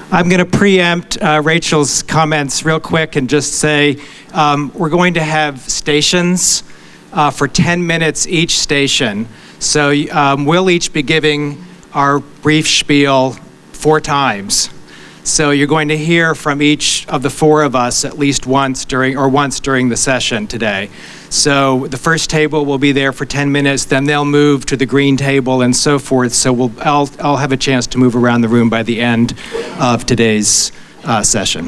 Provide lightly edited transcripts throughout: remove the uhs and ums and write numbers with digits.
I'm going to preempt Rachel's comments real quick and just say we're going to have stations for 10 minutes each station. So we'll each be giving our brief spiel 4 times. So you're going to hear from each of the 4 of us at least once during the session today. So the first table will be there for 10 minutes, then they'll move to the green table and so forth. So I'll have a chance to move around the room by the end of today's session.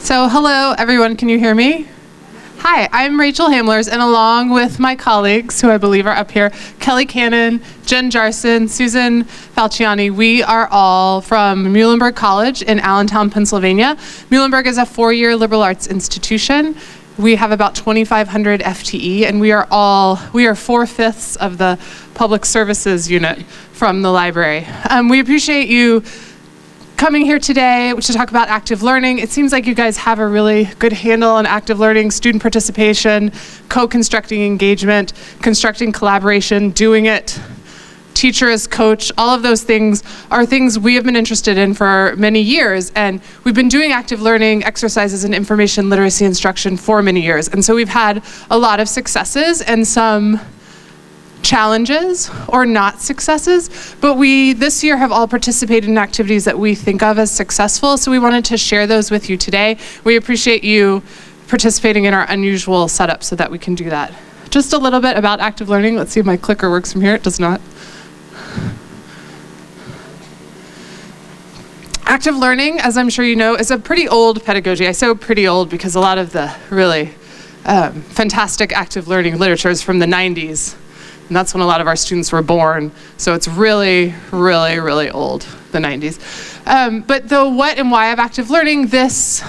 So hello everyone, can you hear me? Hi, I'm Rachel Hamelers, and along with my colleagues, who I believe are up here, Kelly Cannon, Jen Jarson, Susan Falciani, we are all from Muhlenberg College in Allentown, Pennsylvania. Muhlenberg is a 4-year liberal arts institution. We have about 2,500 FTE, and we are 4/5 of the public services unit from the library. We appreciate you coming here today to talk about active learning. It seems like you guys have a really good handle on active learning, student participation, co-constructing engagement, constructing collaboration, doing it, teacher as coach. All of those things are things we have been interested in for many years, and we've been doing active learning exercises and information literacy instruction for many years. And so we've had a lot of successes and some challenges or not successes, but we this year have all participated in activities that we think of as successful, so we wanted to share those with you today. We appreciate you participating in our unusual setup so that we can do that. Just a little bit about active learning. Let's see if my clicker works from here. It does not. Active learning, as I'm sure you know, is a pretty old pedagogy. I say pretty old because a lot of the really fantastic active learning literature is from the 90s. And that's when a lot of our students were born. So it's really, really, really old, the 90s. But the what and why of active learning, this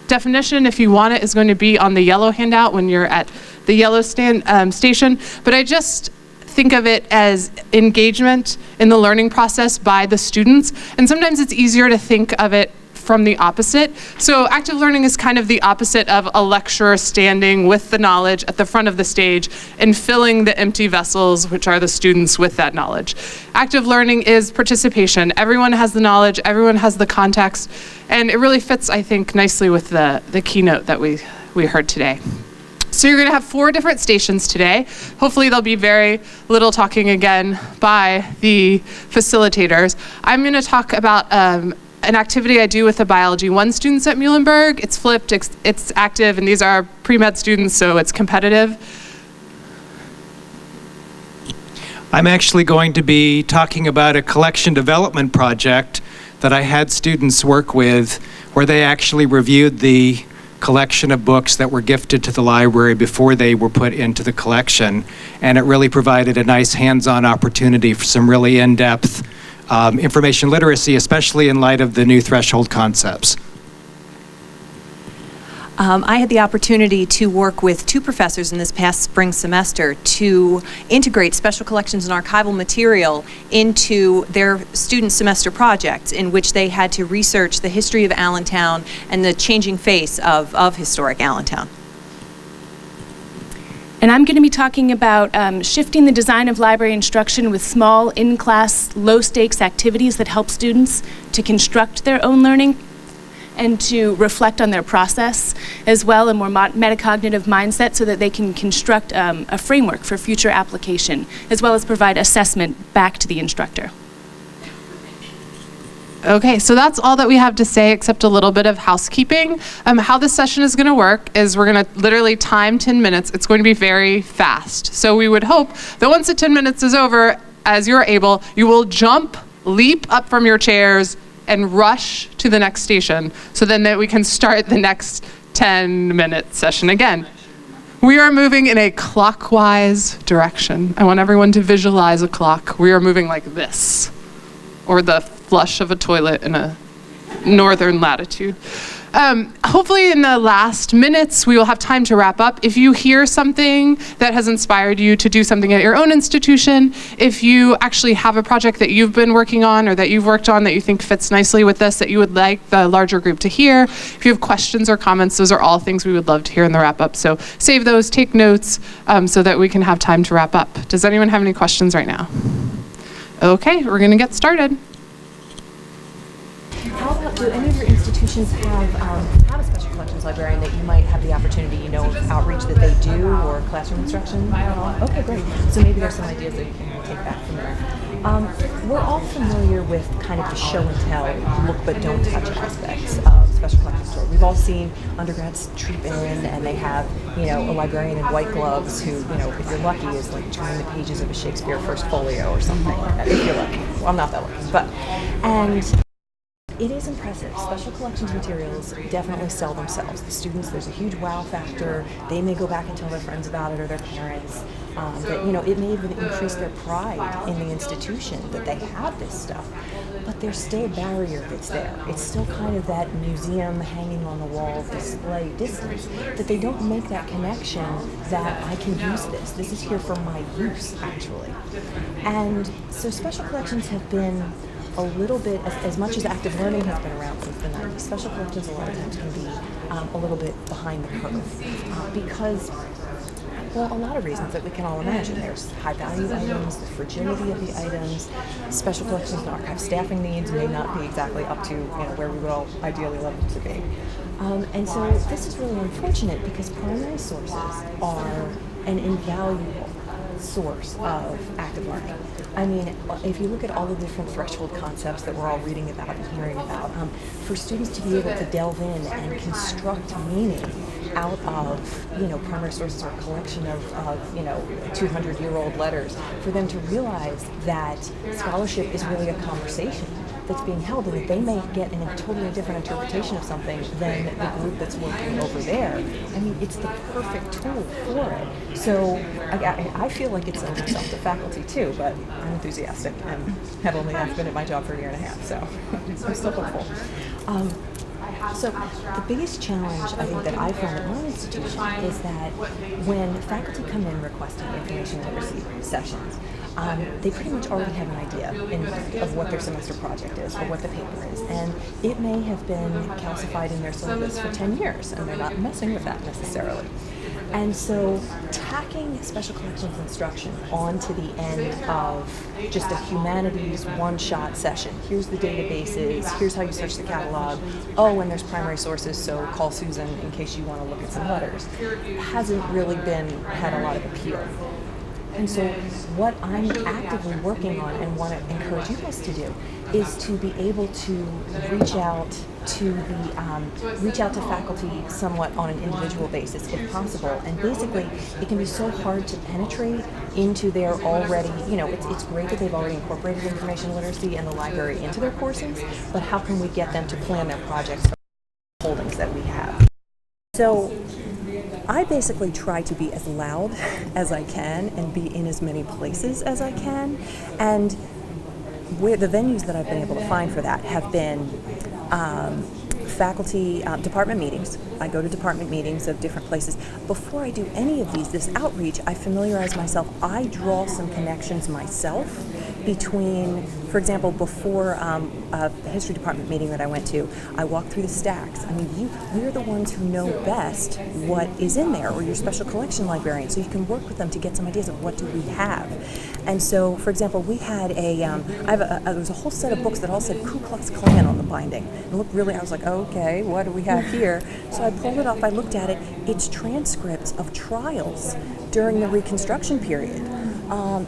definition, if you want it, is going to be on the yellow handout when you're at the yellow station. But I just think of it as engagement in the learning process by the students. And sometimes it's easier to think of it from the opposite. So active learning is kind of the opposite of a lecturer standing with the knowledge at the front of the stage and filling the empty vessels, which are the students, with that knowledge. Active learning is participation. Everyone has the knowledge, everyone has the context, and it really fits, I think, nicely with the keynote that we heard today. So you're going to have 4 different stations today. Hopefully there'll be very little talking again by the facilitators. I'm going to talk about an activity I do with the Biology 1 students at Muhlenberg. It's flipped, it's active, and these are pre-med students, so it's competitive. I'm actually going to be talking about a collection development project that I had students work with, where they actually reviewed the collection of books that were gifted to the library before they were put into the collection, and it really provided a nice hands-on opportunity for some really in-depth information literacy, especially in light of the new threshold concepts. I had the opportunity to work with 2 professors in this past spring semester to integrate special collections and archival material into their student semester projects, in which they had to research the history of Allentown and the changing face of historic Allentown. And I'm going to be talking about shifting the design of library instruction with small, in-class, low-stakes activities that help students to construct their own learning and to reflect on their process, as well, a more metacognitive mindset, so that they can construct a framework for future application, as well as provide assessment back to the instructor. Okay, so that's all that we have to say, except a little bit of housekeeping. How this session is going to work is we're going to literally time 10 minutes. It's going to be very fast. So we would hope that once the 10 minutes is over, as you're able, you will leap up from your chairs, and rush to the next station, so then that we can start the next 10-minute session again. We are moving in a clockwise direction. I want everyone to visualize a clock. We are moving like this, or the flush of a toilet in a northern latitude. Hopefully in the last minutes, we will have time to wrap up. If you hear something that has inspired you to do something at your own institution, if you actually have a project that you've been working on or that you've worked on that you think fits nicely with this, that you would like the larger group to hear, if you have questions or comments, those are all things we would love to hear in the wrap up. So save those, take notes, so that we can have time to wrap up. Does anyone have any questions right now? Okay, we're gonna get started. Do any of your institutions have a special collections librarian that you might have the opportunity, of outreach that they do, or classroom instruction? Okay, great. So maybe there's some ideas that you can take back from there. We're all familiar with kind of the show and tell, look but don't touch aspects of special collections store. We've all seen undergrads troop in and they have, a librarian in white gloves who, if you're lucky, is like turning the pages of a Shakespeare First Folio or something like that, if you're lucky. Well, I'm not that lucky, and it is impressive. Special collections materials definitely sell themselves. The students, there's a huge wow factor. They may go back and tell their friends about it or their parents. It may even increase their pride in the institution that they have this stuff. But there's still a barrier that's there. It's still kind of that museum hanging on the wall display distance, that they don't make that connection that I can use this. This is here for my use, actually. And so special collections have been a little bit, as much as active learning has been around since the 90s, special collections a lot of times can be a little bit behind the curve because, well, a lot of reasons that we can all imagine. There's high-value items, the fragility of the items, special collections and archive staffing needs may not be exactly up to where we would all ideally love them to be. And so this is really unfortunate because primary sources are an invaluable source of active learning. I mean, if you look at all the different threshold concepts that we're all reading about and hearing about, for students to be able to delve in and construct meaning out of, primary sources or a collection of 200-year-old letters, for them to realize that scholarship is really a conversation that's being held, and that they may get a totally different interpretation of something than the group that's working over there. I mean, it's the perfect tool for it. So I feel like it's selling itself to faculty too, but I'm enthusiastic and have only been at my job for a year and a half, so I'm still hopeful. So the biggest challenge I think that I found at my institution is that when faculty come in requesting information literacy sessions, they pretty much already have an idea of what their semester project is or what the paper is. And it may have been calcified in their syllabus for 10 years, and they're not messing with that necessarily. And so tacking special collections instruction onto the end of just a humanities one-shot session. Here's the databases, here's how you search the catalog. Oh, and there's primary sources, so call Susan in case you want to look at some letters. Hasn't really had a lot of appeal. And so what I'm actively working on and want to encourage you guys to do is to be able to reach out to faculty somewhat on an individual basis if possible. And basically, it can be so hard to penetrate into their already, it's great that they've already incorporated information literacy and the library into their courses, but how can we get them to plan their projects for the holdings that we have? So I basically try to be as loud as I can and be in as many places as I can. And where the venues that I've been able to find for that have been faculty department meetings. I go to department meetings of different places. Before I do any of this outreach, I familiarize myself. I draw some connections myself between, for example, before a history department meeting that I went to, I walked through the stacks. I mean, we're the ones who know best what is in there, or your special collection librarian, so you can work with them to get some ideas of what do we have. And so, for example, we had there was a whole set of books that all said Ku Klux Klan on the binding. And it looked really, I was like, okay, what do we have here? So I pulled it off, I looked at it. It's transcripts of trials during the Reconstruction period.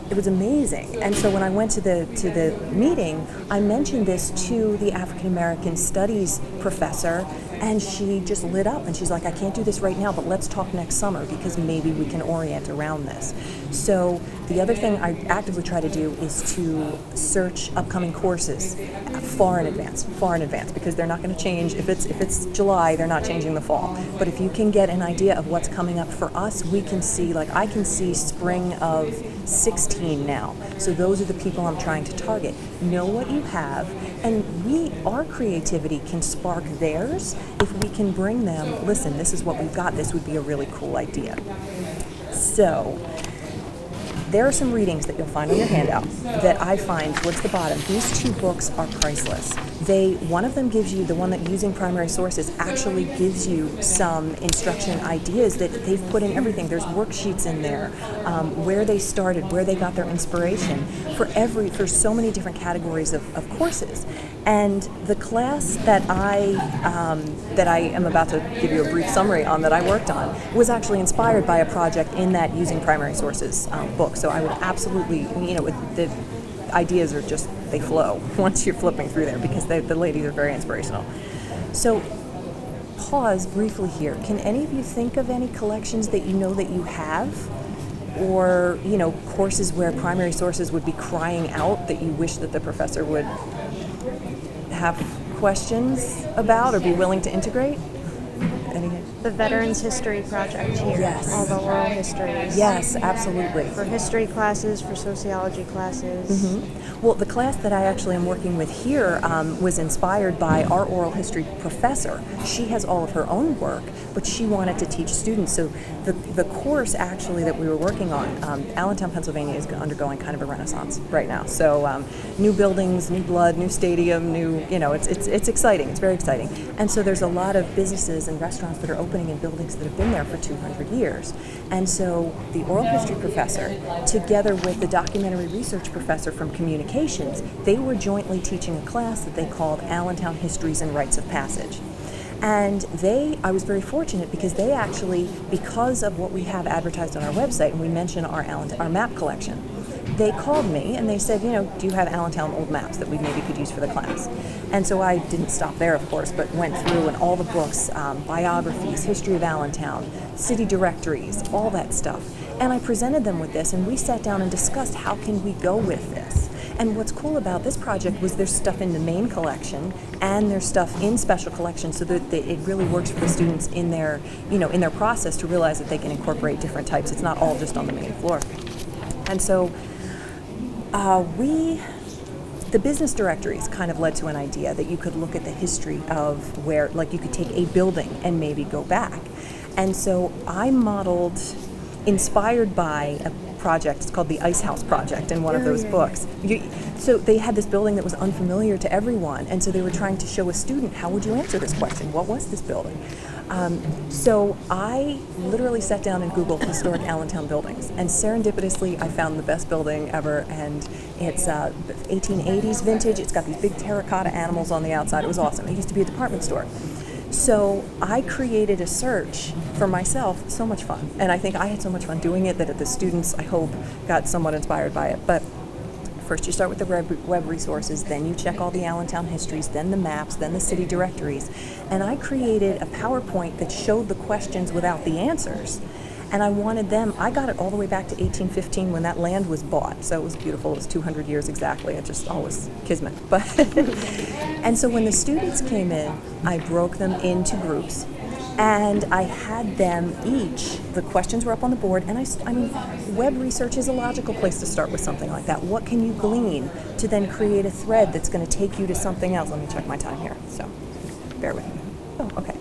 It was amazing. And so when I went to the meeting, I mentioned this to the African American Studies professor, and she just lit up and she's like, I can't do this right now, but let's talk next summer because maybe we can orient around this. So the other thing I actively try to do is to search upcoming courses far in advance, because they're not going to change. If it's July, they're not changing the fall. But if you can get an idea of what's coming up for us, we can see, like I can see spring of 16 now. So those are the people I'm trying to target. Know what you have, and our creativity can spark theirs if we can bring them, listen, this is what we've got, this would be a really cool idea. So there are some readings that you'll find on your handout that I find towards the bottom. These two books are priceless. One of them gives you, the one that using primary sources actually gives you some instruction ideas that they've put in everything. There's worksheets in there, where they started, where they got their inspiration for so many different categories of courses. And the class that I am about to give you a brief summary on that I worked on was actually inspired by a project in that Using Primary Sources book. So I would absolutely, the ideas are just, they flow once you're flipping through there because the ladies are very inspirational. So pause briefly here. Can any of you think of any collections that you know that you have? Or, courses where primary sources would be crying out that you wish that the professor would have questions about or be willing to integrate? Any? The Veterans History Project here. Yes. All the oral histories. Yes, absolutely. For history classes, for sociology classes. Mm-hmm. Well, the class that I actually am working with here was inspired by our oral history professor. She has all of her own work, but she wanted to teach students. So the course actually that we were working on, Allentown, Pennsylvania is undergoing kind of a renaissance right now. So new buildings, new blood, new stadium, it's exciting. It's very exciting. And so there's a lot of businesses and restaurants that are opening in buildings that have been there for 200 years. And so the oral history professor, together with the documentary research professor from communications, they were jointly teaching a class that they called Allentown Histories and Rites of Passage. And I was very fortunate because they actually, because of what we have advertised on our website, and we mention our map collection, they called me and they said, do you have Allentown old maps that we maybe could use for the class? And so I didn't stop there, of course, but went through and all the books, biographies, history of Allentown, city directories, all that stuff. And I presented them with this, and we sat down and discussed how can we go with this. And what's cool about this project was there's stuff in the main collection and there's stuff in special collections, so that it really works for the students in their process to realize that they can incorporate different types. It's not all just on the main floor. And so the business directories kind of led to an idea that you could look at the history of where, like, you could take a building and maybe go back. And so I modeled, inspired by a project, it's called the Ice House Project in one of those books. So they had this building that was unfamiliar to everyone, and so they were trying to show a student, how would you answer this question? What was this building? So I literally sat down and Googled historic Allentown buildings, and serendipitously I found the best building ever, and it's 1880s vintage. It's got these big terracotta animals on the outside. It was awesome. It used to be a department store. So I created a search for myself, so much fun. And I think I had so much fun doing it that the students, I hope, got somewhat inspired by it. But first you start with the web resources, then you check all the Allentown histories, then the maps, then the city directories. And I created a PowerPoint that showed the questions without the answers. And I got it all the way back to 1815 when that land was bought. So it was beautiful. It was 200 years exactly. It just always kismet. And so when the students came in, I broke them into groups. And I had them each, the questions were up on the board, and I mean, web research is a logical place to start with something like that. What can you glean to then create a thread that's going to take you to something else? Let me check my time here, so bear with me. Oh, okay.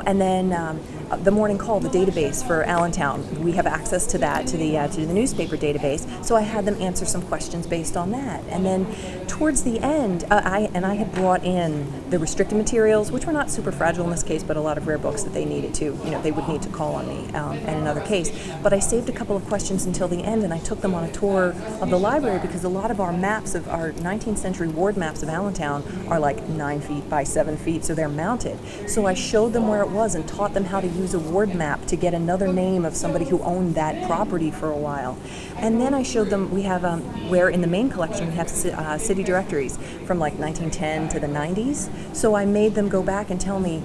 And then the morning call, the database for Allentown, we have access to that, to the newspaper database. So I had them answer some questions based on that. And then towards the end, I had brought in the restricted materials, which were not super fragile in this case, but a lot of rare books that they needed to, they would need to call on me in another case. But I saved a couple of questions until the end, and I took them on a tour of the library because a lot of our maps, of our 19th century ward maps of Allentown, are like 9 feet by 7 feet, so they're mounted. So I showed them where it was and taught them how to use a ward map to get another name of somebody who owned that property for a while. And then I showed them, we have, where in the main collection we have city directories from like 1910 to the 90s. So I made them go back and tell me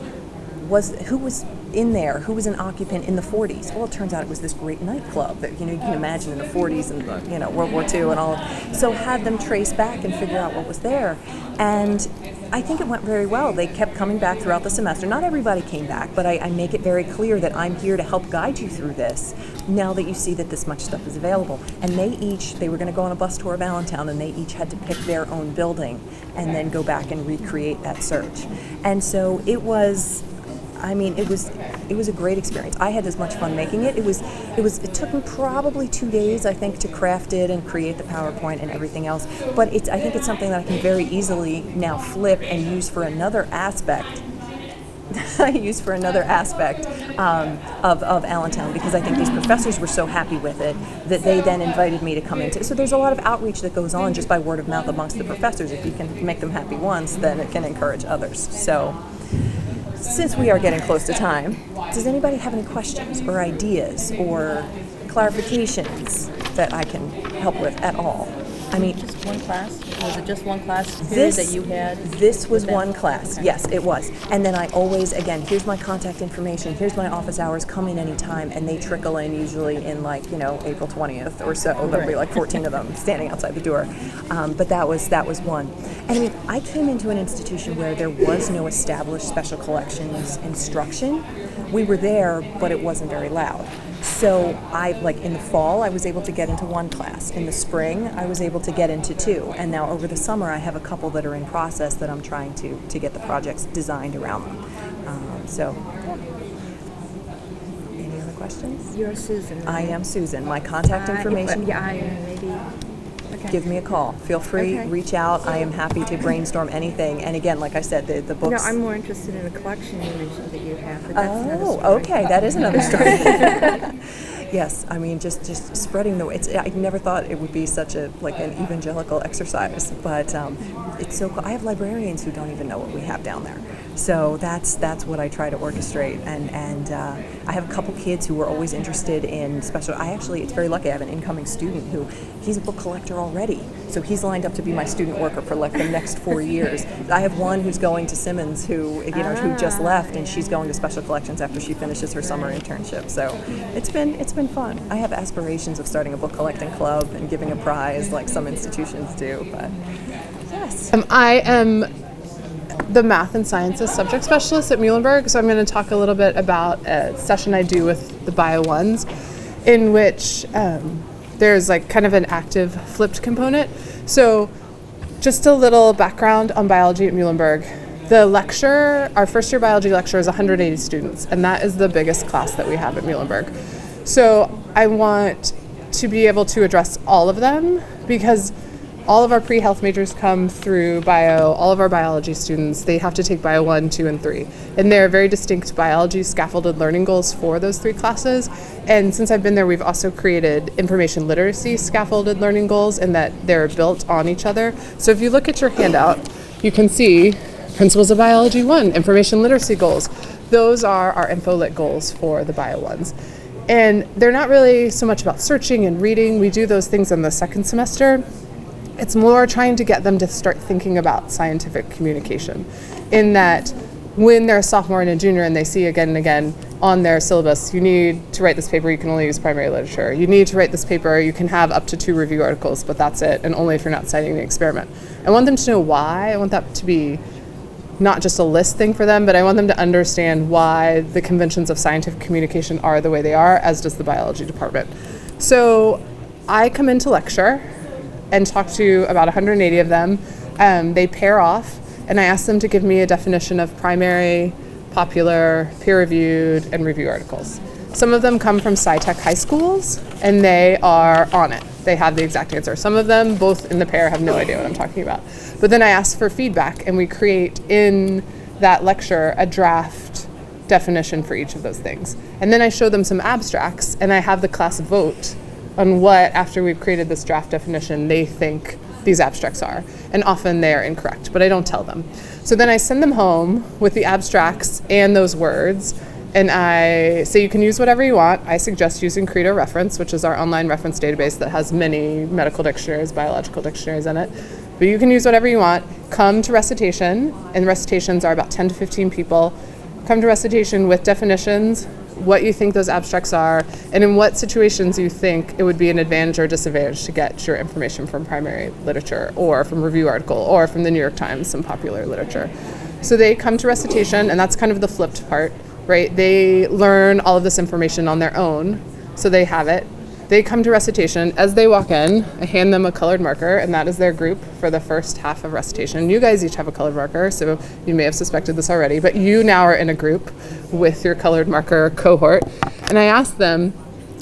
who was in there, who was an occupant in the 40s. Well, it turns out it was this great nightclub that, you can imagine in the 40s and, World War II and all. So had them trace back and figure out what was there. And I think it went very well. They kept coming back throughout the semester. Not everybody came back, but I make it very clear that I'm here to help guide you through this now that you see that this much stuff is available. And they were going to go on a bus tour of Allentown, and they each had to pick their own building and then go back and recreate that search. And so it was a great experience. I had as much fun making it. It took me probably 2 days, I think, to craft it and create the PowerPoint and everything else. But I think it's something that I can very easily now flip and use for another aspect. I use for another aspect of Allentown, because I think these professors were so happy with it that they then invited me to come into. So there's a lot of outreach that goes on just by word of mouth amongst the professors. If you can make them happy once, then it can encourage others. So since we are getting close to time, does anybody have any questions or ideas or clarifications that I can help with at all? I mean, Just one class? Was it just one class period this that you had? This was with them? one class. Okay. Yes, it was. And then I always, again, here's my contact information, here's my office hours, come in anytime, and they trickle in usually in like, April 20th or so. There'll be like 14 of them standing outside the door. But that was one. And I mean, I came into an institution where there was no established special collections instruction. We were there, but it wasn't very loud. So in the fall, I was able to get into one class. In the spring, I was able to get into two. And now over the summer, I have a couple that are in process that I'm trying to get the projects designed around them. Any other questions? You're Susan. I am Susan. My contact information, Maybe. Okay. give me a call. Feel free, Okay. reach out. I am happy to brainstorm anything. And again, like I said, the No, books. I'm more interested in the collection you mentioned that you have, but that's another Oh, story. okay, that is another story. Yes, I mean, just spreading the. I never thought it would be such an evangelical exercise, but it's so cool. I have librarians who don't even know what we have down there, so that's what I try to orchestrate. And I have a couple kids who were always interested in special. It's very lucky. I have an incoming student who he's a book collector already, so he's lined up to be my student worker for like the next 4 years. I have one who's going to Simmons who just left, and she's going to special collections after she finishes her summer internship. So it's been fun. I have aspirations of starting a book collecting club and giving a prize like some institutions do, but yes. I am the math and sciences subject specialist at Muhlenberg, so I'm going to talk a little bit about a session I do with the Bio 1s, in which there's like kind of an active flipped component. So just a little background on biology at Muhlenberg. The lecture, our first year biology lecture, is 180 students, and that is the biggest class that we have at Muhlenberg. So I want to be able to address all of them, because all of our pre-health majors come through bio. All of our biology students, they have to take bio 1, 2, and 3. And there are very distinct biology scaffolded learning goals for those 3 classes. And since I've been there, we've also created information literacy scaffolded learning goals, in that they're built on each other. So if you look at your handout, you can see Principles of Biology 1, information literacy goals. Those are our InfoLit goals for the bio 1s. And they're not really so much about searching and reading. We do those things in the second semester. It's more trying to get them to start thinking about scientific communication, in that when they're a sophomore and a junior and they see again and again on their syllabus, you need to write this paper, you can only use primary literature. You need to write this paper, you can have up to 2 review articles, but that's it, and only if you're not citing the experiment. I want them to know why. I want that to be not just a list thing for them, but I want them to understand why the conventions of scientific communication are the way they are, as does the biology department. So I come into lecture and talk to about 180 of them. They pair off, and I ask them to give me a definition of primary, popular, peer-reviewed, and review articles. Some of them come from sci-tech high schools, and they are on it. They have the exact answer. Some of them, both in the pair, have no idea what I'm talking about. But then I ask for feedback, and we create in that lecture a draft definition for each of those things. And then I show them some abstracts, and I have the class vote on what, after we've created this draft definition, they think these abstracts are. And often they are incorrect, but I don't tell them. So then I send them home with the abstracts and those words, and I say you can use whatever you want. I suggest using Credo Reference, which is our online reference database that has many medical dictionaries, biological dictionaries in it. But you can use whatever you want. Come to recitation, and recitations are about 10 to 15 people. Come to recitation with definitions, what you think those abstracts are, and in what situations you think it would be an advantage or disadvantage to get your information from primary literature, or from review article, or from the New York Times, some popular literature. So they come to recitation, and that's kind of the flipped part, right? They learn all of this information on their own, so they have it. They come to recitation. As they walk in, I hand them a colored marker, and that is their group for the first half of recitation. You guys each have a colored marker, so you may have suspected this already, but you now are in a group with your colored marker cohort. And I ask them,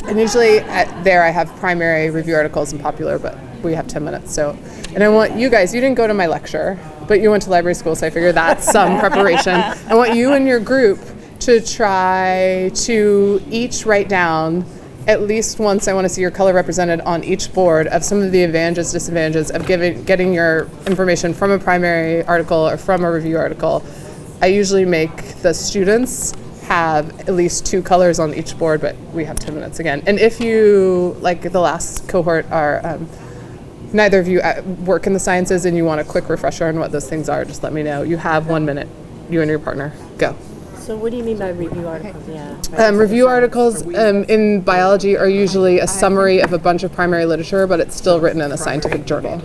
and usually there I have primary, review articles, and popular, but we have 10 minutes. And I want you guys, you didn't go to my lecture, but you went to library school, so I figured that's some preparation. I want you and your group to try to each write down at least once. I want to see your color represented on each board of some of the advantages, disadvantages of getting your information from a primary article or from a review article. I usually make the students have at least 2 colors on each board, but we have 10 minutes again. And if you, like the last cohort, are neither of you work in the sciences and you want a quick refresher on what those things are, just let me know. You have 1 minute, you and your partner. Go. So what do you mean by review articles? Yeah. Review articles in biology are usually a summary of a bunch of primary literature, but it's still written in a scientific journal.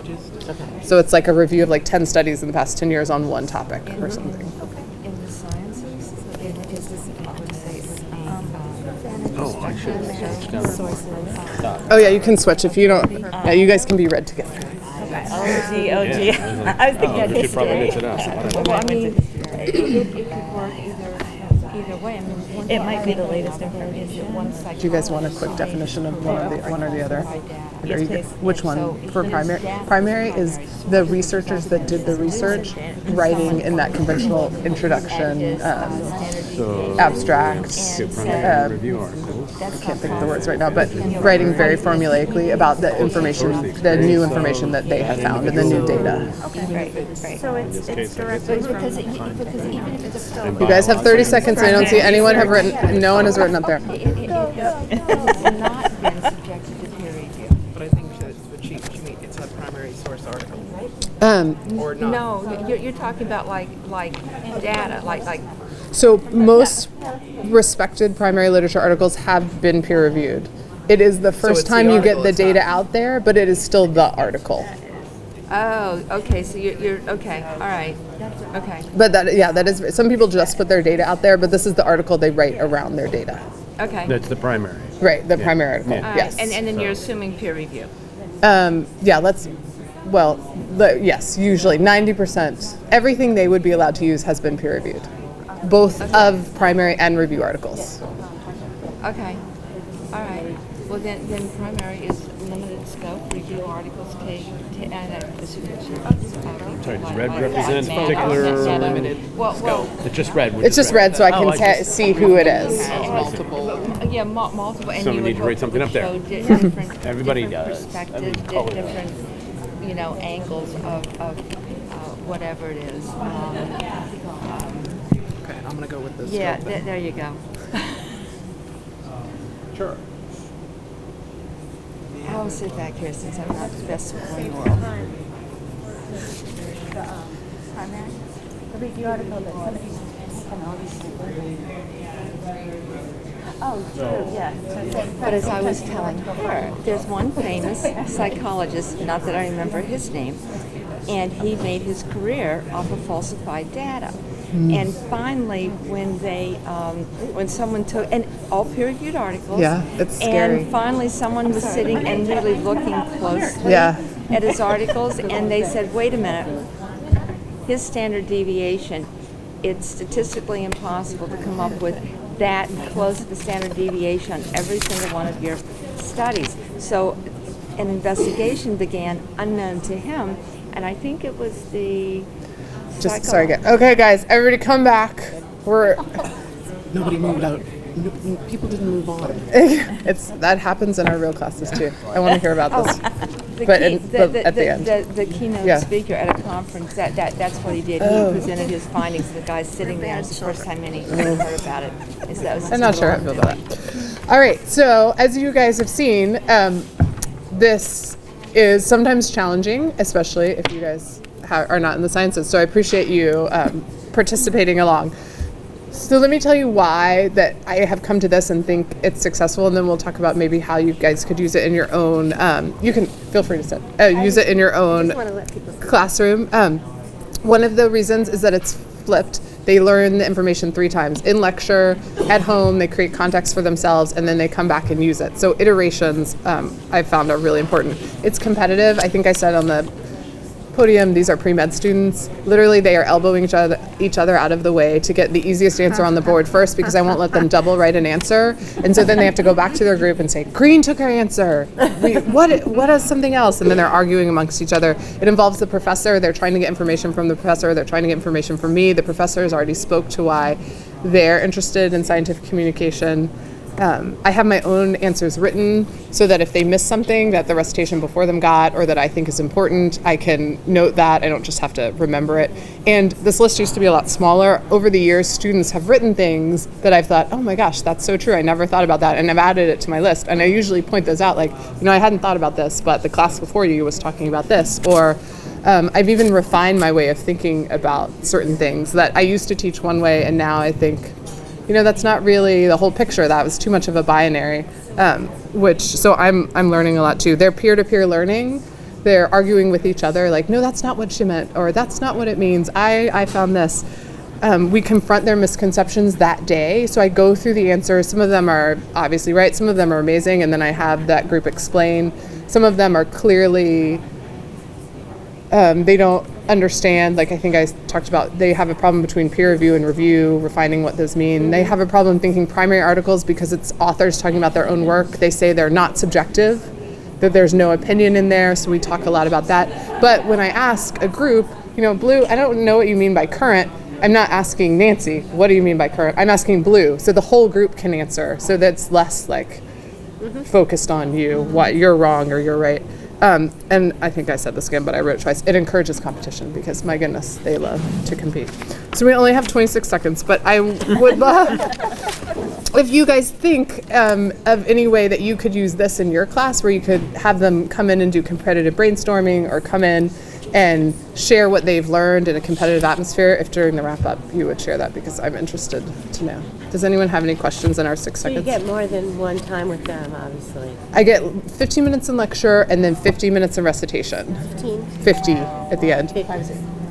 Okay. So it's like a review of like 10 studies in the past 10 years on one topic or something. In the sciences, is this, I would say, Oh yeah, you can switch if you don't. Yeah, you guys can be read together. Oh gee. I was thinking She probably mentioned us. Well, I mean, it could work either way. I mean, it might be the latest information. Do you guys want a quick definition of one or the other? Yes, please. Which one? For primary? Primary is the researchers that did the research writing in that conventional introduction, abstract. Review articles. I can't think of the words right now, but writing very formulaically about the information, the new information that they have found and the new data. Right. So it's directly because even if it's still You guys have 30 seconds. I don't see anyone have written. No one has written up there. it's not been subjected to peer review. But I think that what she means, it's a primary source article, or not. No, you're talking about like data, like. So most respected primary literature articles have been peer reviewed. It is the first it's time the you get article, the it's data not- out there, but it is still the article. Oh, okay. So you're okay. All right. Okay. But that is, some people just put their data out there, but this is the article they write around their data. Okay. That's the primary. Right, the primary article, Yeah. All right. yes. And then you're assuming peer review. Yes, usually 90%. Everything they would be allowed to use has been peer reviewed, both of primary and review articles. Okay. All right. Well, then primary is limited scope. Review articles take and Sorry, does red represent particular Limited Well, It's just red. It's just red, so I can see who it is. multiple. yeah, multiple. And Someone you would needs to write hope something up there. show different, Everybody different does. perspectives, Color. different, angles of whatever it is. Okay, I'm gonna go with this. Yeah, there you go. Sure. I'll sit back here since I'm not the best scholar in the world. The review article that somebody can Oh, true, yeah. But as I was telling her, there's one famous psychologist, not that I remember his name, and he made his career off of falsified data. And finally, when someone took, and all peer-reviewed articles, Yeah, it's scary. and finally someone was sitting and really looking closely Yeah. at his articles, and they said, wait a minute, his standard deviation, it's statistically impossible to come up with that close to the standard deviation on every single one of your studies. So an investigation began unknown to him, and I think it was the Sorry, again. Okay, guys, everybody come back. Nobody moved out. People didn't move on. That happens in our real classes too. I want to hear about this. But at the end. The keynote Yeah. speaker at a conference, that's what he did. Oh. He presented his findings. The guy sitting there, it's the first time any heard about it. I'm not sure how I feel about that. All right, so as you guys have seen, this is sometimes challenging, especially if you guys are not in the sciences. So I appreciate you participating along. So let me tell you why that I have come to this and think it's successful, and then we'll talk about maybe how you guys could use it in your own. You can feel free to sit. Use it in your own classroom. One of the reasons is that it's flipped. They learn the information 3 times. In lecture, at home, they create context for themselves, and then they come back and use it. So iterations, I've found are really important. It's competitive. I think I said on the podium, these are pre-med students. Literally, they are elbowing each other out of the way to get the easiest answer on the board first, because I won't let them double write an answer. And so then they have to go back to their group and say, green took our answer. What is something else? And then they're arguing amongst each other. It involves the professor. They're trying to get information from the professor. They're trying to get information from me. The professor has already spoke to why they're interested in scientific communication. I have my own answers written so that if they miss something that the recitation before them got or that I think is important, I can note that. I don't just have to remember it. And this list used to be a lot smaller. Over the years, students have written things that I've thought, oh my gosh, that's so true. I never thought about that. And I've added it to my list. And I usually point those out like, I hadn't thought about this, but the class before you was talking about this. Or I've even refined my way of thinking about certain things that I used to teach one way, and now I think, that's not really the whole picture. That was too much of a binary, so I'm learning a lot too. They're peer-to-peer learning. They're arguing with each other like, no, that's not what she meant, or that's not what it means. I found this. We confront their misconceptions that day. So I go through the answers. Some of them are obviously right. Some of them are amazing. And then I have that group explain. Some of them are clearly, they don't understand, like I think I talked about, they have a problem between peer review and review, refining what those mean. They have a problem thinking primary articles because it's authors talking about their own work. They say they're not subjective, that there's no opinion in there, so we talk a lot about that. But when I ask a group, Blue, I don't know what you mean by current. I'm not asking Nancy, what do you mean by current? I'm asking Blue, so the whole group can answer, so that's less like focused on you, what you're wrong or you're right. And I think I said this again, but I wrote it twice. It encourages competition because, my goodness, they love to compete. So we only have 26 seconds, but I would love if you guys think of any way that you could use this in your class where you could have them come in and do competitive brainstorming or come in and share what they've learned in a competitive atmosphere. If during the wrap-up you would share that, because I'm interested to know. Does anyone have any questions in our 6 seconds? So you get more than one time with them, obviously. I get 15 minutes in lecture and then 50 minutes in recitation. 50 at the end.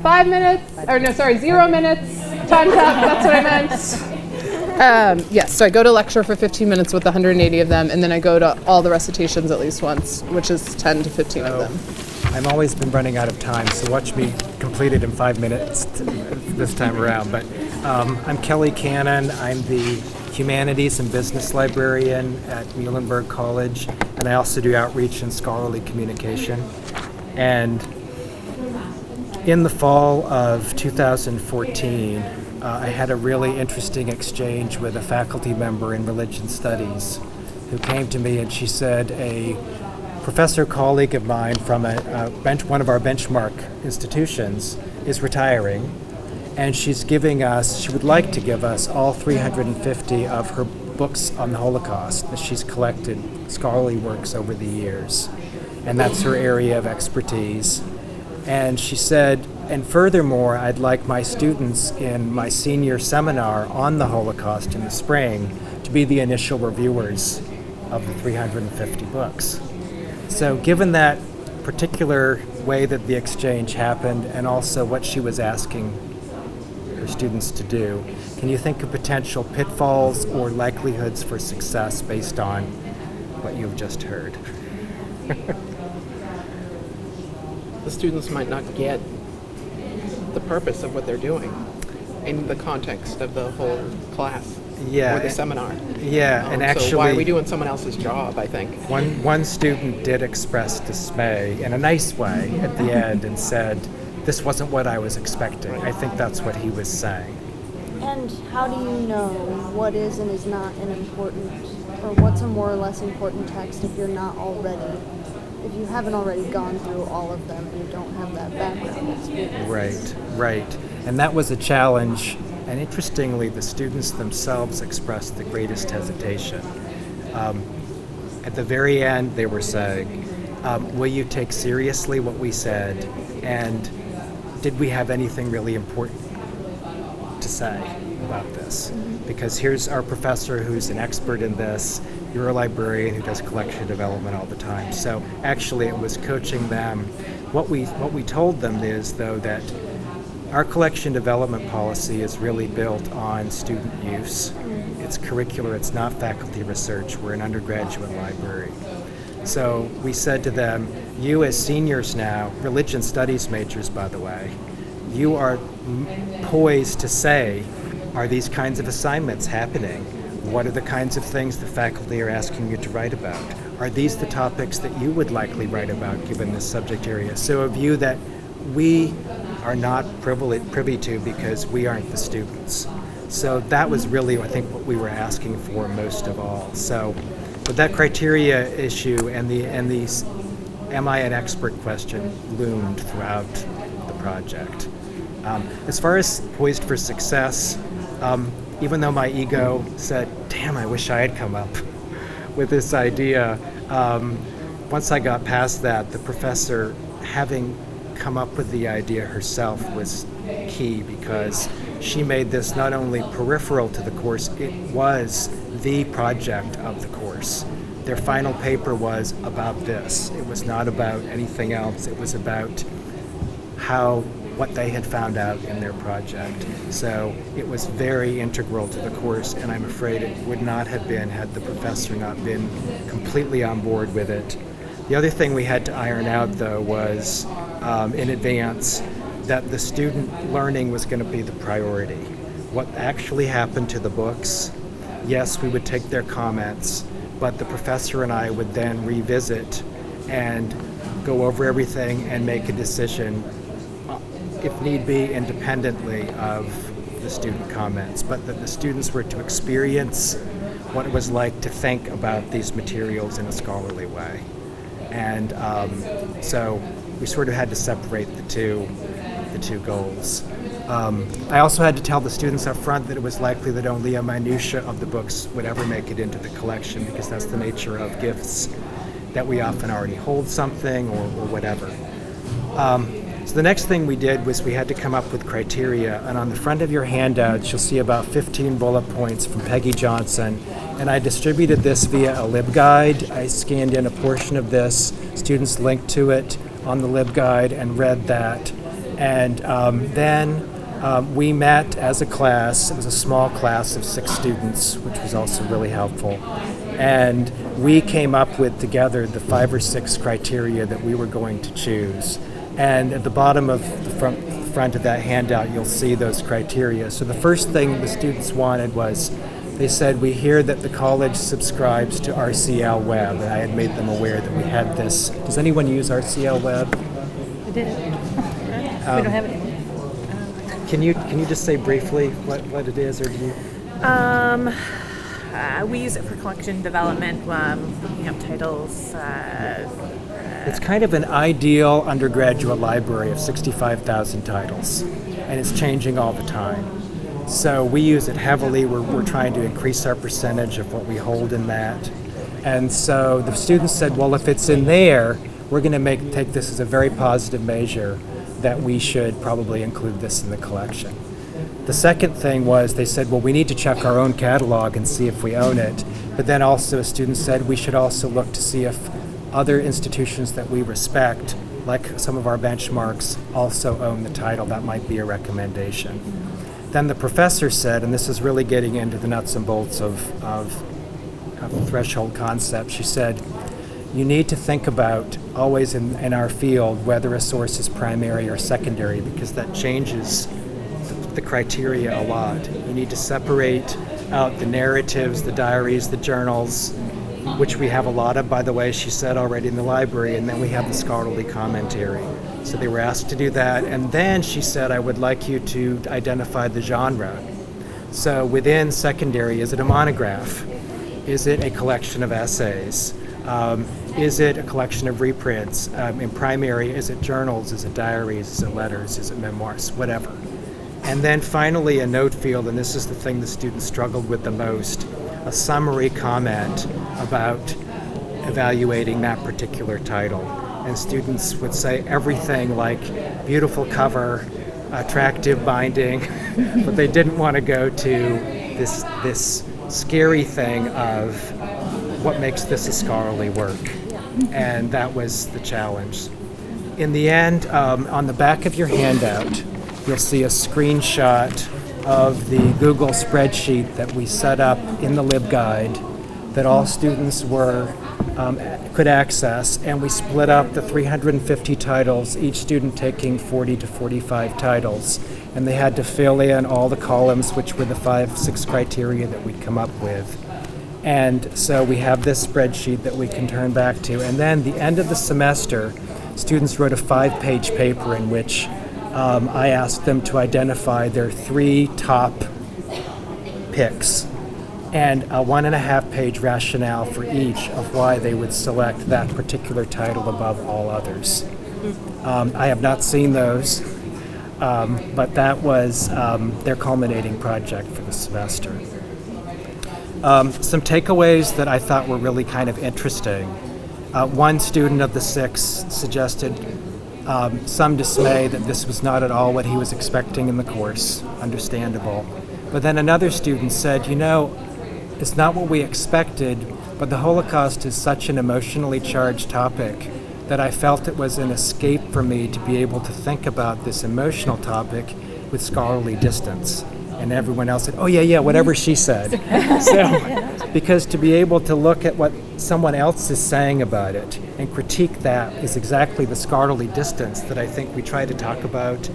5 minutes, 0 minutes. Time's up, that's what I meant. Yes, so I go to lecture for 15 minutes with 180 of them, and then I go to all the recitations at least once, which is 10 to 15 of them. I've always been running out of time, so watch me complete it in 5 minutes this time around. But I'm Kelly Cannon. I'm the Humanities and Business Librarian at Muhlenberg College, and I also do outreach and scholarly communication. And in the fall of 2014, I had a really interesting exchange with a faculty member in religion studies who came to me and she said a professor colleague of mine from one of our benchmark institutions is retiring, and she would like to give us all 350 of her books on the Holocaust that she's collected, scholarly works over the years, and that's her area of expertise. And she said, and furthermore, I'd like my students in my senior seminar on the Holocaust in the spring to be the initial reviewers of the 350 books. So given that particular way that the exchange happened and also what she was asking her students to do, can you think of potential pitfalls or likelihoods for success based on what you've just heard? The students might not get the purpose of what they're doing in the context of the whole class or the seminar. Yeah, and actually, so why are we doing someone else's job, I think? One student did express dismay in a nice way at the end and said, this wasn't what I was expecting. I think that's what he was saying. And how do you know what is and is not an important, or what's a more or less important text if you're not already, if you haven't already gone through all of them and you don't have that background experience? Right. And that was a challenge. And interestingly, the students themselves expressed the greatest hesitation. At the very end, they were saying, will you take seriously what we said? And did we have anything really important to say about this? Because here's our professor who's an expert in this. You're a librarian who does collection development all the time. So actually, it was coaching them. What we told them is, though, that our collection development policy is really built on student use. It's curricular, it's not faculty research. We're an undergraduate library. So we said to them, you as seniors now, religion studies majors, by the way, you are poised to say, are these kinds of assignments happening? What are the kinds of things the faculty are asking you to write about? Are these the topics that you would likely write about given this subject area? So a view that we are not privy to because we aren't the students. So that was really, I think, what we were asking for most of all. So, but that criteria issue and the am I an expert question loomed throughout the project. As far as poised for success, even though my ego said, damn, I wish I had come up with this idea, once I got past that, the professor having come up with the idea herself was key, because she made this not only peripheral to the course, it was the project of the course. Their final paper was about this. It was not about anything else. It was about what they had found out in their project. So it was very integral to the course, and I'm afraid it would not have been had the professor not been completely on board with it. The other thing we had to iron out, though, was in advance that the student learning was going to be the priority. What actually happened to the books, yes, we would take their comments, but the professor and I would then revisit and go over everything and make a decision, if need be, independently of the student comments, but that the students were to experience what it was like to think about these materials in a scholarly way. And so we sort of had to separate the two goals. I also had to tell the students up front that it was likely that only a minutia of the books would ever make it into the collection, because that's the nature of gifts, that we often already hold something or whatever. So the next thing we did was we had to come up with criteria, and on the front of your handouts you'll see about 15 bullet points from Peggy Johnson, and I distributed this via a LibGuide. I scanned in a portion of this, students linked to it on the LibGuide and read that, and then we met as a class. It was a small class of 6 students, which was also really helpful, and we came up with together the 5 or 6 criteria that we were going to choose. And at the bottom of the front of that handout, you'll see those criteria. So the first thing the students wanted was, they said, we hear that the college subscribes to RCL Web, and I had made them aware that we had this. Does anyone use RCL Web? I did. We don't have it anymore. Can you just say briefly what it is, or do you? We use it for collection development, looking up titles. It's kind of an ideal undergraduate library of 65,000 titles, and it's changing all the time. So we use it heavily. We're trying to increase our percentage of what we hold in that. And so the students said, well, if it's in there, we're going to take this as a very positive measure that we should probably include this in the collection. The second thing was, they said, well, we need to check our own catalog and see if we own it. But then also a student said we should also look to see if other institutions that we respect, like some of our benchmarks, also own the title. That might be a recommendation. Then the professor said, and this is really getting into the nuts and bolts of the threshold concept, she said, you need to think about, always in our field, whether a source is primary or secondary, because that changes the criteria a lot. You need to separate out the narratives, the diaries, the journals, which we have a lot of, by the way, she said already in the library, and then we have the scholarly commentary. So they were asked to do that, and then she said, I would like you to identify the genre. So within secondary, is it a monograph? Is it a collection of essays? Is it a collection of reprints? In primary, is it journals? Is it diaries? Is it letters? Is it memoirs? Whatever. And then finally, a note field, and this is the thing the students struggled with the most, a summary comment about evaluating that particular title. And students would say everything like beautiful cover, attractive binding, but they didn't want to go to this scary thing of what makes this a scholarly work. And that was the challenge. In the end, on the back of your handout, you'll see a screenshot of the Google spreadsheet that we set up in the LibGuide that all students could access, and we split up the 350 titles, each student taking 40 to 45 titles, and they had to fill in all the columns, which were the 5-6 criteria that we'd come up with. And so we have this spreadsheet that we can turn back to, and then the end of the semester, students wrote a 5-page paper in which I asked them to identify their 3 top picks and a 1.5-page rationale for each of why they would select that particular title above all others. I have not seen those, but that was their culminating project for the semester. Some takeaways that I thought were really kind of interesting. One student of the 6 suggested some dismay that this was not at all what he was expecting in the course, understandable. But then another student said, it's not what we expected, but the Holocaust is such an emotionally charged topic that I felt it was an escape for me to be able to think about this emotional topic with scholarly distance. And everyone else said, oh yeah, whatever she said. So, because to be able to look at what someone else is saying about it and critique that is exactly the scholarly distance that I think we try to talk about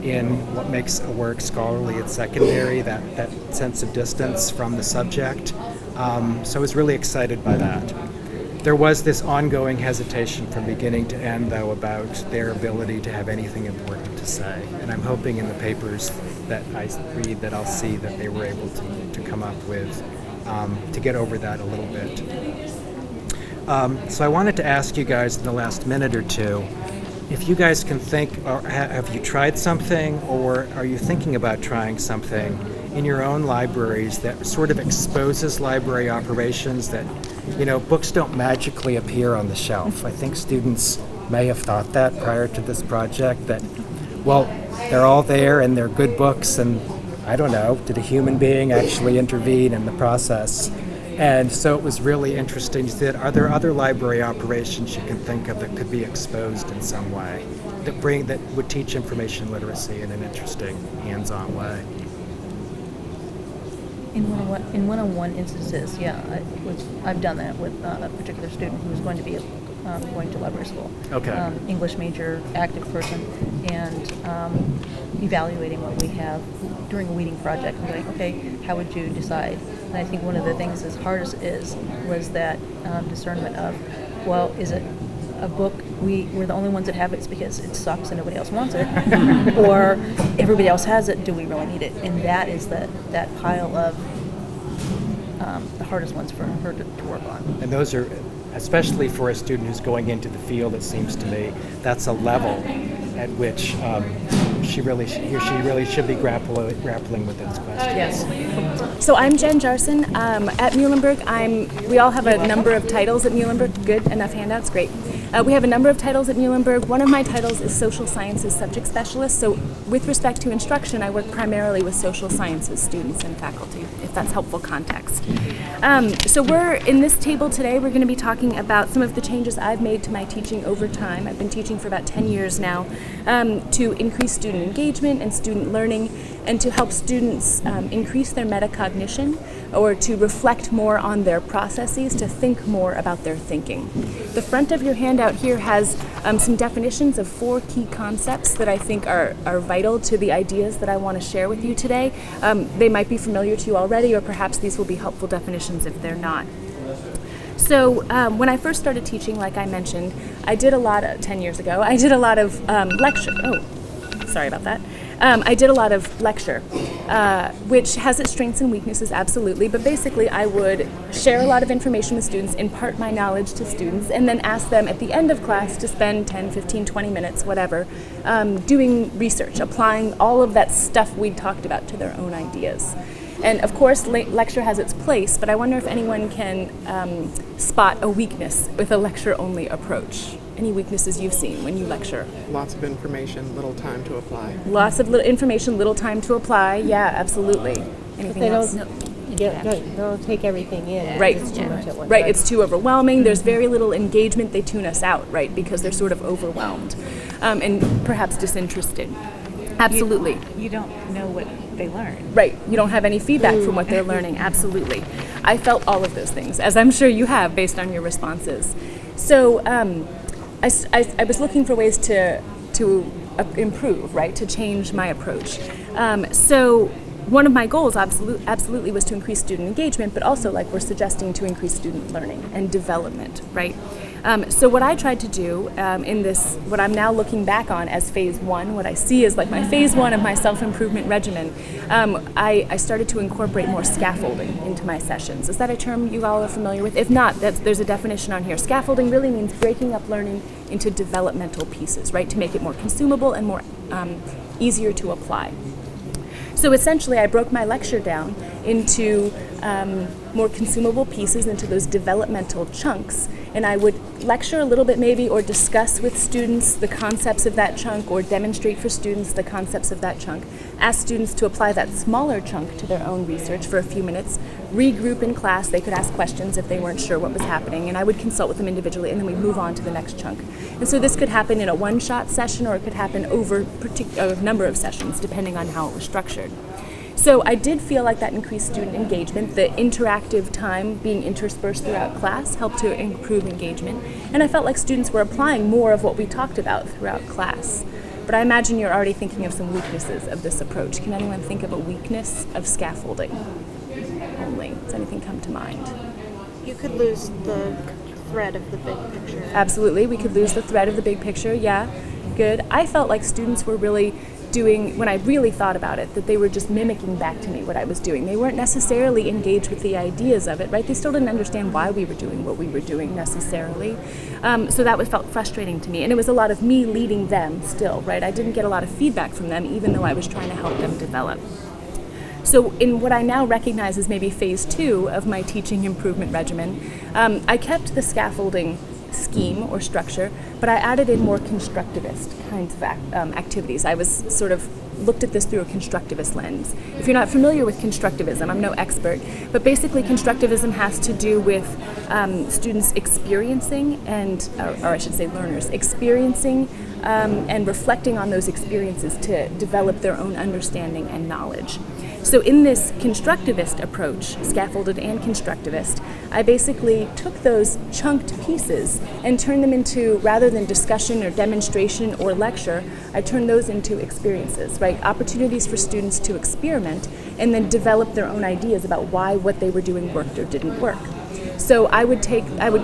in what makes a work scholarly at secondary, that sense of distance from the subject. So I was really excited by that. There was this ongoing hesitation from beginning to end, though, about their ability to have anything important to say. And I'm hoping in the papers that I read that I'll see that they were able to come up with, to get over that a little bit. So I wanted to ask you guys in the last minute or two, if you guys can think, or have you tried something, or are you thinking about trying something in your own libraries that sort of exposes library operations that, books don't magically appear on the shelf. I think students may have thought that prior to this project, that, well, they're all there and they're good books, and I don't know, did a human being actually intervene in the process? And so it was really interesting. You said, are there other library operations you can think of that could be exposed in some way, that would teach information literacy in an interesting, hands-on way? In one-on-one instances, yeah, I've done that with a particular student who was going to be going to library school. Okay. English major, active person, and evaluating what we have during a weeding project and going, okay, how would you decide? And I think one of the things as hard as it is was that discernment of, well, is it a book we're the only ones that have it because it sucks and nobody else wants it, or everybody else has it, do we really need it? And that is that pile of the hardest ones for her to work on. And those are, especially for a student who's going into the field, it seems to me, that's a level at which she really should be grappling with those questions. Yes. So I'm Jen Jarson. At Muhlenberg, we all have a number of titles at Muhlenberg. Good, enough handouts, great. We have a number of titles at Muhlenberg. One of my titles is Social Sciences Subject Specialist. So with respect to instruction, I work primarily with social sciences students and faculty, if that's helpful context. So we're in this table today, we're going to be talking about some of the changes I've made to my teaching over time. I've been teaching for about 10 years now, to increase student engagement and student learning, and to help students increase their metacognition, or to reflect more on their processes, to think more about their thinking. The front of your handout here has some definitions of 4 key concepts that I think are vital to the ideas that I want to share with you today. They might be familiar to you already, or perhaps these will be helpful definitions if they're not. So when I first started teaching, like I mentioned, I did a lot of, 10 years ago, I did a lot of lecture. Sorry about that. I did a lot of lecture, which has its strengths and weaknesses, absolutely, but basically I would share a lot of information with students, impart my knowledge to students, and then ask them at the end of class to spend 10, 15, 20 minutes, whatever, doing research, applying all of that stuff we talked about to their own ideas. And of course, lecture has its place, but I wonder if anyone can spot a weakness with a lecture-only approach. Any weaknesses you've seen when you lecture? Lots of information, little time to apply. Lots of information, little time to apply. Yeah, absolutely. Anything else? They'll take everything in. Right. It's too much at once. Right. It's too overwhelming. There's very little engagement. They tune us out, right? Because they're sort of overwhelmed and perhaps disinterested. Absolutely. You don't know what they learn. Right. You don't have any feedback from what they're learning. Absolutely. I felt all of those things, as I'm sure you have based on your responses. So I was looking for ways to improve, right, to change my approach. So one of my goals absolutely was to increase student engagement, but also, like we're suggesting, to increase student learning and development, right? So what I tried to do in this, what I'm now looking back on as phase one, what I see is like my phase one of my self-improvement regimen, I started to incorporate more scaffolding into my sessions. Is that a term you all are familiar with? If not, there's a definition on here. Scaffolding really means breaking up learning into developmental pieces, right, to make it more consumable and more easier to apply. So essentially, I broke my lecture down into more consumable pieces, into those developmental chunks, and I would lecture a little bit maybe, or discuss with students the concepts of that chunk, or demonstrate for students the concepts of that chunk, ask students to apply that smaller chunk to their own research for a few minutes, regroup in class, they could ask questions if they weren't sure what was happening, and I would consult with them individually, and then we'd move on to the next chunk. And so this could happen in a one-shot session, or it could happen over a number of sessions, depending on how it was structured. So I did feel like that increased student engagement. The interactive time being interspersed throughout class helped to improve engagement. And I felt like students were applying more of what we talked about throughout class. But I imagine you're already thinking of some weaknesses of this approach. Can anyone think of a weakness of scaffolding only? Does anything come to mind? You could lose the thread of the big picture. Absolutely, we could lose the thread of the big picture, yeah, good. I felt like students were really doing, when I really thought about it, that they were just mimicking back to me what I was doing. They weren't necessarily engaged with the ideas of it, right? They still didn't understand why we were doing what we were doing necessarily. So that felt frustrating to me. And it was a lot of me leading them still, right? I didn't get a lot of feedback from them, even though I was trying to help them develop. So in what I now recognize as maybe phase two of my teaching improvement regimen, I kept the scaffolding scheme or structure, but I added in more constructivist kinds of activities. I was sort of looked at this through a constructivist lens. If you're not familiar with constructivism, I'm no expert, but basically constructivism has to do with students experiencing and, or I should say learners, experiencing and reflecting on those experiences to develop their own understanding and knowledge. So in this constructivist approach, scaffolded and constructivist, I basically took those chunked pieces and turned them into, rather than discussion or demonstration or lecture, I turned those into experiences, right? Opportunities for students to experiment and then develop their own ideas about why what they were doing worked or didn't work. So I would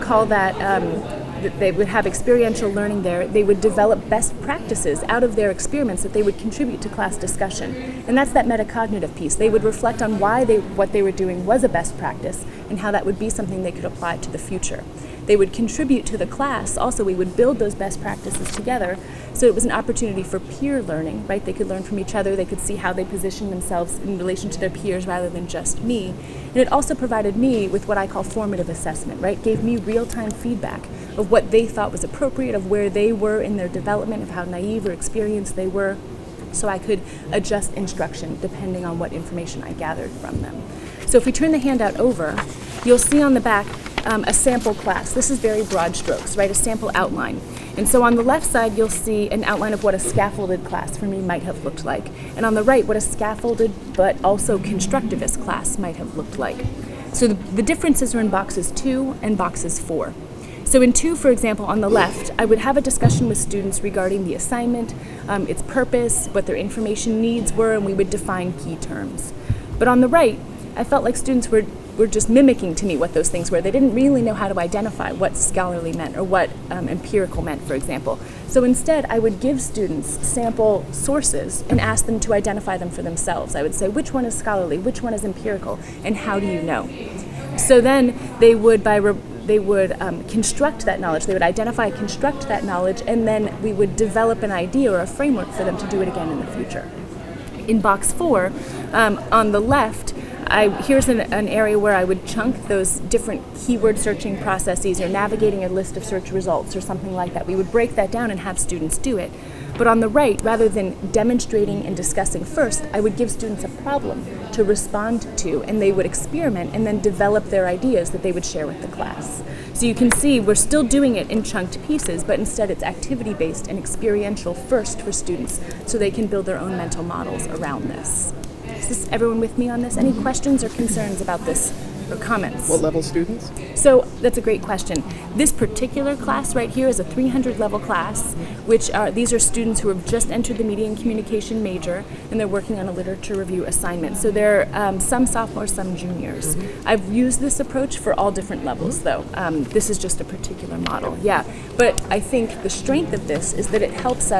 call that, they would have experiential learning there. They would develop best practices out of their experiments that they would contribute to class discussion. And that's that metacognitive piece. They would reflect on why what they were doing was a best practice and how that would be something they could apply to the future. They would contribute to the class. Also, we would build those best practices together. So it was an opportunity for peer learning, right? They could learn from each other. They could see how they position themselves in relation to their peers rather than just me. And it also provided me with what I call formative assessment, right? Gave me real-time feedback of what they thought was appropriate, of where they were in their development, of how naive or experienced they were, so I could adjust instruction depending on what information I gathered from them. So if we turn the handout over, you'll see on the back a sample class. This is very broad strokes, right? A sample outline. And so on the left side, you'll see an outline of what a scaffolded class for me might have looked like. And on the right, what a scaffolded but also constructivist class might have looked like. So the differences are in boxes 2 and boxes 4. So in 2, for example, on the left, I would have a discussion with students regarding the assignment, its purpose, what their information needs were, and we would define key terms. But on the right, I felt like students were just mimicking to me what those things were. They didn't really know how to identify what scholarly meant or what empirical meant, for example. So instead, I would give students sample sources and ask them to identify them for themselves. I would say, which one is scholarly, which one is empirical, and how do you know? So then they would, construct that knowledge. They would identify, construct that knowledge, and then we would develop an idea or a framework for them to do it again in the future. In box 4, on the left, here's an area where I would chunk those different keyword searching processes or navigating a list of search results or something like that. We would break that down and have students do it. But on the right, rather than demonstrating and discussing first, I would give students a problem to respond to, and they would experiment and then develop their ideas that they would share with the class. So you can see we're still doing it in chunked pieces, but instead it's activity-based and experiential first for students so they can build their own mental models around this. Is everyone with me on this? Any questions or concerns about this or comments? What level students? So that's a great question. This particular class right here is a 300 level class, these are students who have just entered the media and communication major, and they're working on a literature review assignment. So they're some sophomores, some juniors. I've used this approach for all different levels, though. This is just a particular model, yeah. But I think the strength of this is that it helps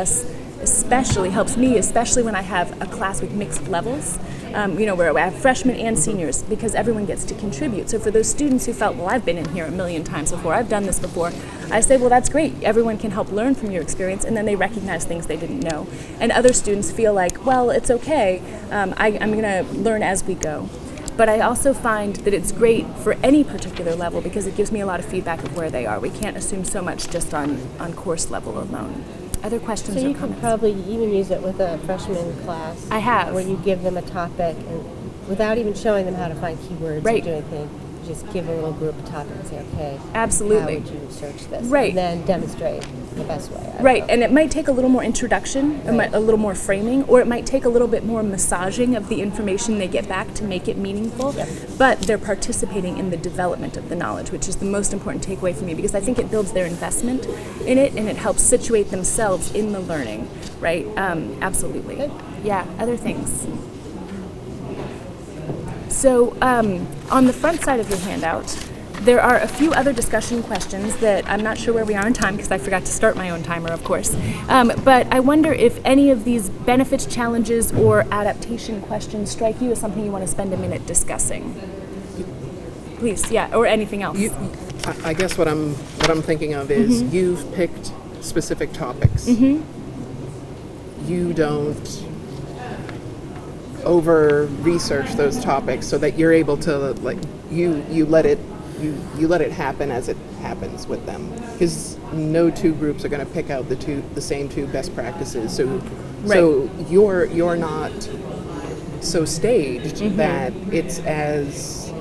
me, especially when I have a class with mixed levels, where I have freshmen and seniors, because everyone gets to contribute. So for those students who felt, well, I've been in here a million times before, I've done this before, I say, well, that's great. Everyone can help learn from your experience, and then they recognize things they didn't know. And other students feel like, well, it's okay, I'm going to learn as we go. But I also find that it's great for any particular level because it gives me a lot of feedback of where they are. We can't assume so much just on course level alone. Other questions or comments? So you could probably even use it with a freshman class. I have. Where you give them a topic and without even showing them how to find keywords or do anything, you just give a little group a topic and say, okay, absolutely, how would you search this? Right. And then demonstrate the best way. Right, and it might take a little more introduction, a little more framing, or it might take a little bit more massaging of the information they get back to make it meaningful, but they're participating in the development of the knowledge, which is the most important takeaway for me, because I think it builds their investment in it, and it helps situate themselves in the learning, right? Absolutely. Good. Yeah, other things. So on the front side of your handout, there are a few other discussion questions that I'm not sure where we are in time because I forgot to start my own timer, of course. But I wonder if any of these benefits, challenges, or adaptation questions strike you as something you want to spend a minute discussing. Please, yeah, or anything else. I guess what I'm thinking of is you've picked specific topics. You don't over research those topics so that you're able to you let it happen as it happens with them, because no two groups are going to pick out the same two best practices. So you're not so staged that it's as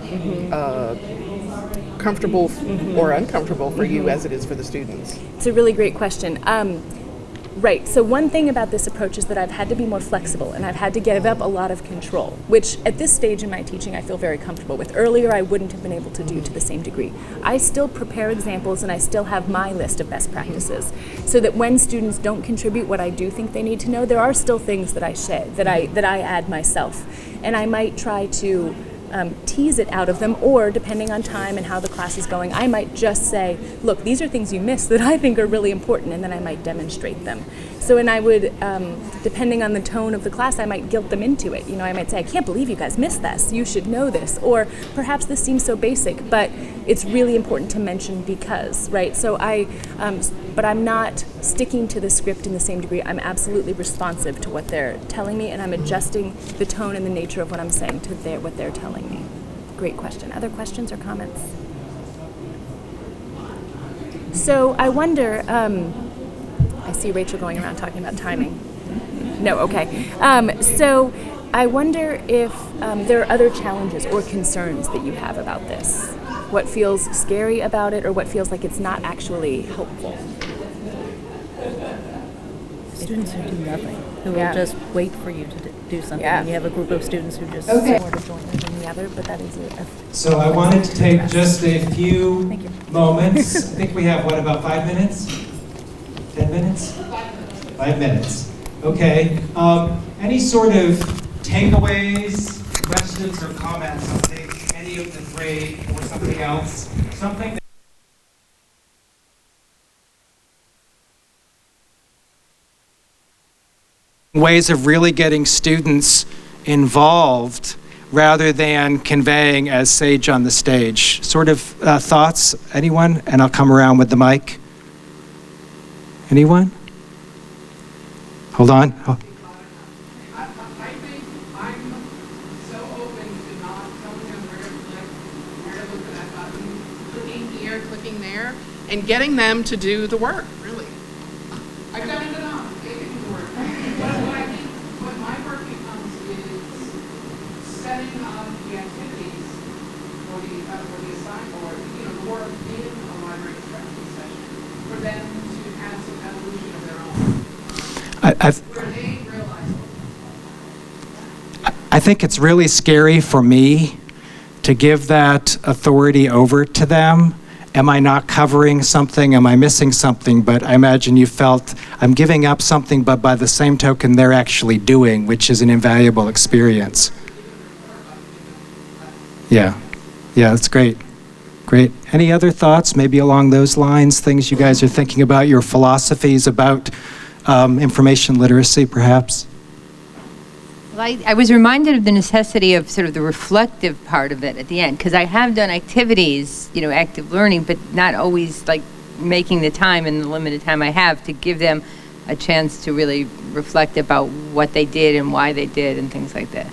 comfortable or uncomfortable for you as it is for the students. It's a really great question. Right, so one thing about this approach is that I've had to be more flexible and I've had to give up a lot of control, which at this stage in my teaching I feel very comfortable with. Earlier I wouldn't have been able to do to the same degree. I still prepare examples and I still have my list of best practices, so that when students don't contribute what I do think they need to know, there are still things that I say, that I add myself, and I might try to tease it out of them, or depending on time and how the class is going, I might just say, look, these are things you missed that I think are really important, and then I might demonstrate them. So, and I would, depending on the tone of the class, I might guilt them into it. I might say, I can't believe you guys missed this, you should know this, or perhaps this seems so basic, but it's really important to mention because, right? So but I'm not sticking to the script in the same degree. I'm absolutely responsive to what they're telling me, and I'm adjusting the tone and the nature of what I'm saying to what they're telling me. Great question. Other questions or comments? So I wonder, I see Rachel going around talking about timing. No, okay. So I wonder if there are other challenges or concerns that you have about this. What feels scary about it, or what feels like it's not actually helpful? Students who do nothing, who will just wait for you to do something. Yeah. And you have a group of students who just Okay. more to join than the other, but that is So I wanted to take just a few moments. I think we have, about 5 minutes? 10 minutes? 5 minutes. Okay. Any sort of takeaways, questions, or comments on any of the three, or something else? Something that ways of really getting students involved rather than conveying as sage on the stage. Sort of thoughts, anyone? And I'll come around with the mic. Anyone? Hold on. Oh. I think I'm so open to not telling them where to click, where to look for that button, clicking here, clicking there, and getting them to do the work, really. I've done it enough. They can do the work. What I think, what my work becomes is setting up the activities for the assignment, or the work in a library instruction session for them to have some evolution of their own. I think it's really scary for me to give that authority over to them. Am I not covering something? Am I missing something? But I imagine you felt, I'm giving up something, but by the same token, they're actually doing, which is an invaluable experience. Yeah, that's great. Great. Any other thoughts, maybe along those lines, things you guys are thinking about, your philosophies about information literacy, perhaps? Well, I was reminded of the necessity of sort of the reflective part of it at the end, because I have done activities, active learning, but not always like making the time in the limited time I have to give them a chance to really reflect about what they did and why they did and things like that.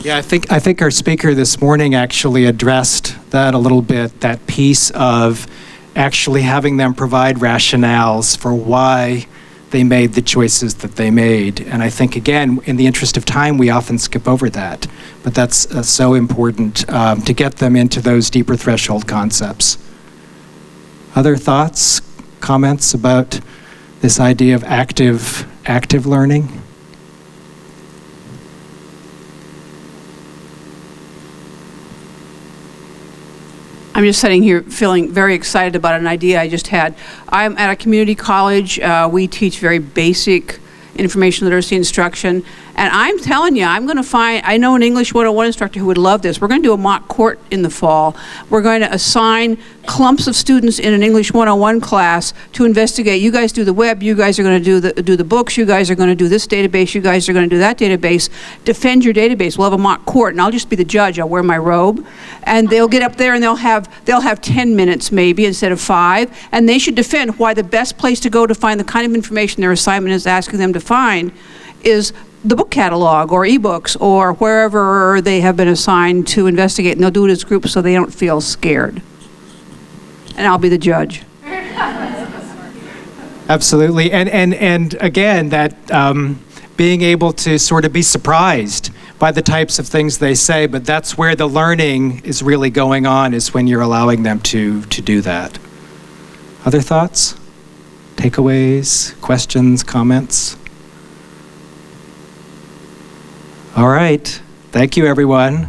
Yeah, I think our speaker this morning actually addressed that a little bit, that piece of actually having them provide rationales for why they made the choices that they made. And I think, again, in the interest of time, we often skip over that. But that's so important to get them into those deeper threshold concepts. Other thoughts, comments about this idea of active learning? I'm just sitting here feeling very excited about an idea I just had. I'm at a community college. We teach very basic information literacy instruction. And I'm telling you, I know an English 101 instructor who would love this. We're going to do a mock court in the fall. We're going to assign clumps of students in an English 101 class to investigate. You guys do the web, you guys are going to do the books, you guys are going to do this database, you guys are going to do that database. Defend your database. We'll have a mock court, and I'll just be the judge. I'll wear my robe, and they'll get up there and they'll have 10 minutes maybe instead of 5, and they should defend why the best place to go to find the kind of information their assignment is asking them to find is the book catalog or ebooks or wherever they have been assigned to investigate, and they'll do it as groups so they don't feel scared. And I'll be the judge. Absolutely. And again, that being able to sort of be surprised by the types of things they say, but that's where the learning is really going on, is when you're allowing them to do that. Other thoughts? Takeaways? Questions? Comments? All right. Thank you, everyone.